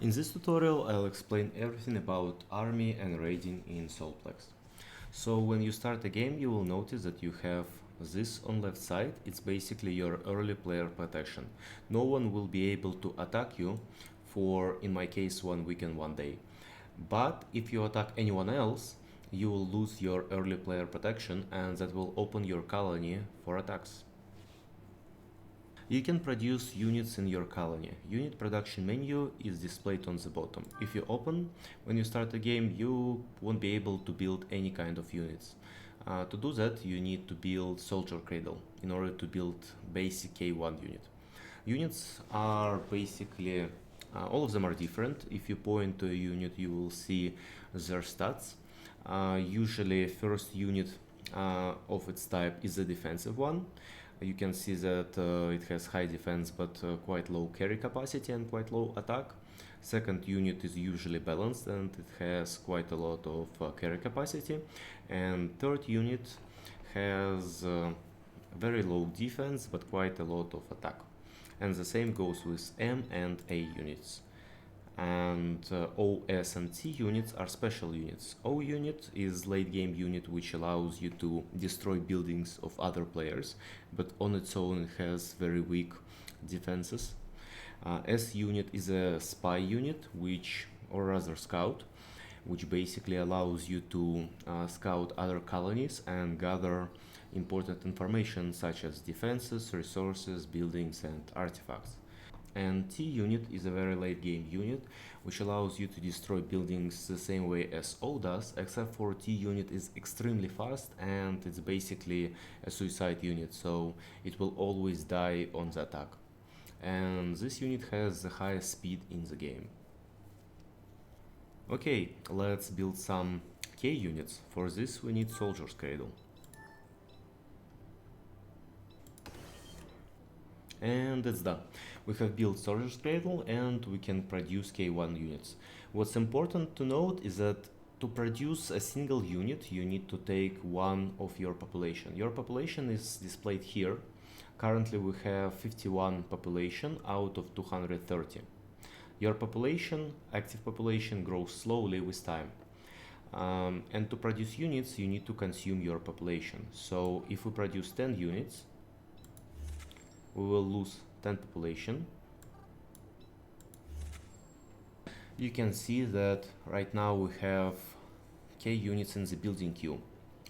In this tutorial, I'll explain everything about army and raiding in Solplex. So when you start a game, you will notice that you have this on left side. It's basically your early player protection. No one will be able to attack you for, in my case, 1 week and 1 day. But if you attack anyone else, you will lose your early player protection, and that will open your colony for attacks. You can produce units in your colony. Unit production menu is displayed on the bottom. If you open, when you start a game, you won't be able to build any kind of units. To do that, you need to build Soldier Cradle in order to build basic K1 unit. Units are basically, all of them are different. If you point to a unit, you will see their stats. Usually, first unit of its type is a defensive one. You can see that it has high defense but quite low carry capacity and quite low attack. Second unit is usually balanced and it has quite a lot of carry capacity. And third unit has very low defense but quite a lot of attack. And the same goes with M and A units. And O, S and T units are special units. O unit is late game unit which allows you to destroy buildings of other players, but on its own it has very weak defenses. S unit is a spy unit, or rather scout, which basically allows you to scout other colonies and gather important information such as defenses, resources, buildings and artifacts. And T unit is a very late game unit which allows you to destroy buildings the same way as O does, except for T unit is extremely fast and it's basically a suicide unit, so it will always die on the attack. And this unit has the highest speed in the game. Okay, let's build some K units. For this we need Soldier's Cradle. And it's done. We have built Soldier's Cradle and we can produce K1 units. What's important to note is that to produce a single unit you need to take one of your population. Your population is displayed here. Currently we have 51 population out of 230. Your population, active population, grows slowly with time. And to produce units you need to consume your population. So if we produce 10 units, we will lose 10 population. You can see that right now we have K units in the building queue,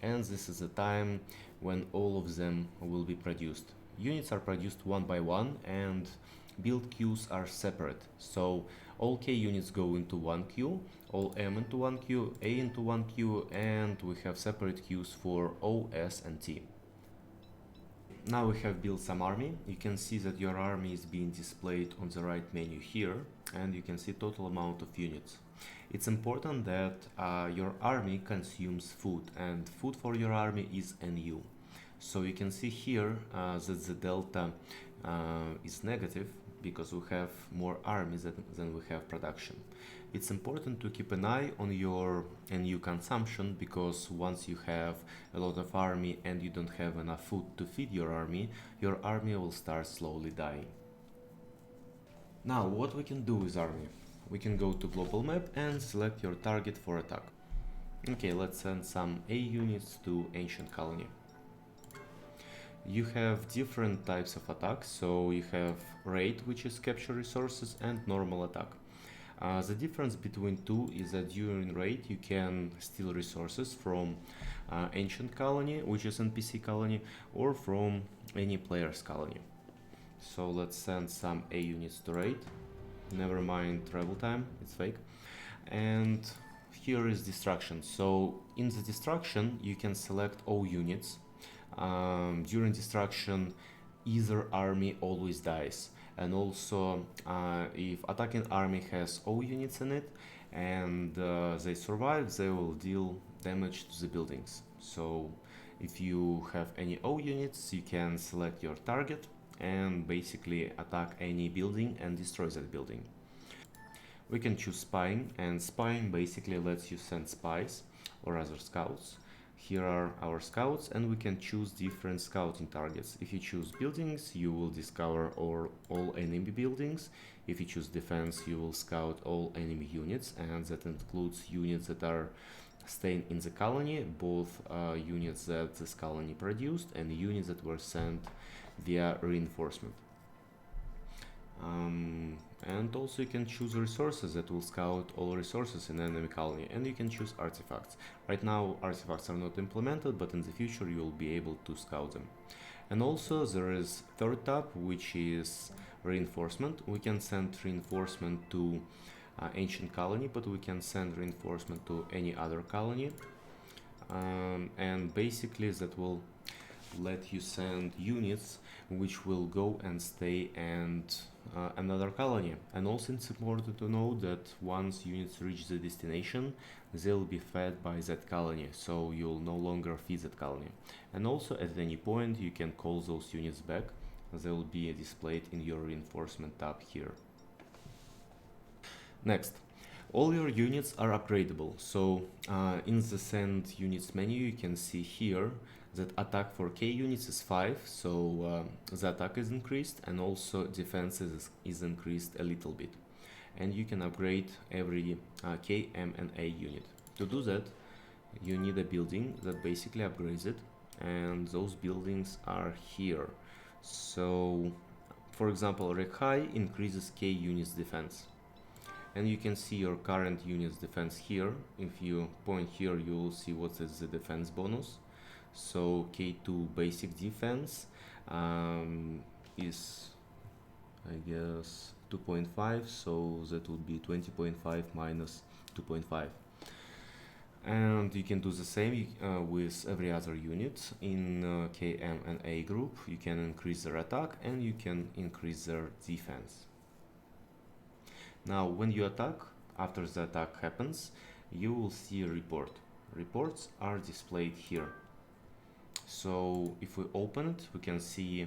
and this is the time when all of them will be produced. Units are produced one by one and build queues are separate, so all K units go into one queue, all M into one queue, A into one queue, and we have separate queues for O, S and T. Now we have built some army. You can see that your army is being displayed on the right menu here, and you can see total amount of units. It's important that your army consumes food, and food for your army is NU. So you can see here that the delta is negative because we have more armies than we have production. It's important to keep an eye on your NU consumption, because once you have a lot of army and you don't have enough food to feed your army will start slowly dying. Now what we can do with army? We can go to global map and select your target for attack. Okay, let's send some A units to ancient colony. You have different types of attacks, so you have raid, which is capture resources, and normal attack. The difference between two is that during raid you can steal resources from ancient colony, which is NPC colony, or from any player's colony. So let's send some A units to raid. Never mind travel time, it's fake. And here is destruction. So in the destruction you can select O units. During destruction either army always dies, and also if attacking army has O units in it and they survive, they will deal damage to the buildings. So if you have any O units, you can select your target and basically attack any building and destroy that building. We can choose spying, and spying basically lets you send spies or other scouts. here are our scouts, and we can choose different scouting targets. If you choose buildings, you will discover all enemy buildings. If you choose defense, you will scout all enemy units, and that includes units that are staying in the colony, both units that this colony produced and units that were sent via reinforcement. And also you can choose resources that will scout all resources in enemy colony, and you can choose artifacts. Right now artifacts are not implemented, but in the future you will be able to scout them. And also there is third tab, which is reinforcement. We can send reinforcement to ancient colony, but we can send reinforcement to any other colony, and basically that will let you send units which will go and stay and another colony. And also it's important to know that once units reach the destination, they'll be fed by that colony, so you'll no longer feed that colony. And also at any point you can call those units back. They will be displayed in your reinforcement tab here. Next, all your units are upgradable. So in the send units menu you can see here that attack for K units is 5, so the attack is increased, and also defense is increased a little bit. And you can upgrade every K, M and A unit. To do that, you need a building that basically upgrades it, and those buildings are here. So for example, Rec High increases K units defense, and you can see your current unit's defense here. If you point here, you will see what is the defense bonus. So K2 basic defense is, I guess, 2.5, so that would be 20.5 minus 2.5. And you can do the same with every other unit in K, M and A group. You can increase their attack and you can increase their defense. Now when you attack, after the attack happens, you will see a report. Reports are displayed here. So if we open it, we can see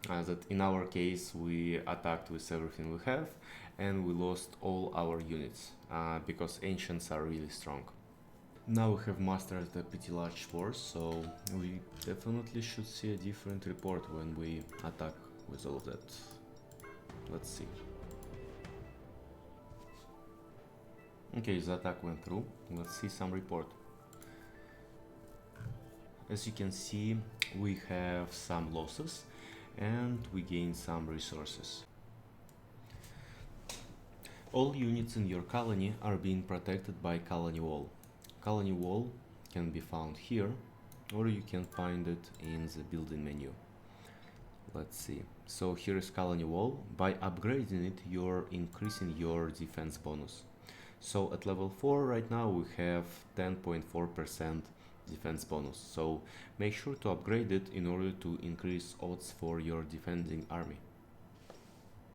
that in our case we attacked with everything we have, and we lost all our units because ancients are really strong. Now we have mastered a pretty large force, so we definitely should see a different report when we attack with all of that. Let's see. Okay, the attack went through. Let's see some report. As you can see, we have some losses and we gain some resources. All units in your colony are being protected by colony wall. Colony wall can be found here, or you can find it in the building menu. Let's see. So here is colony wall. By upgrading it, you're increasing your defense bonus. So at level 4 right now we have 10.4% defense bonus, so make sure to upgrade it in order to increase odds for your defending army.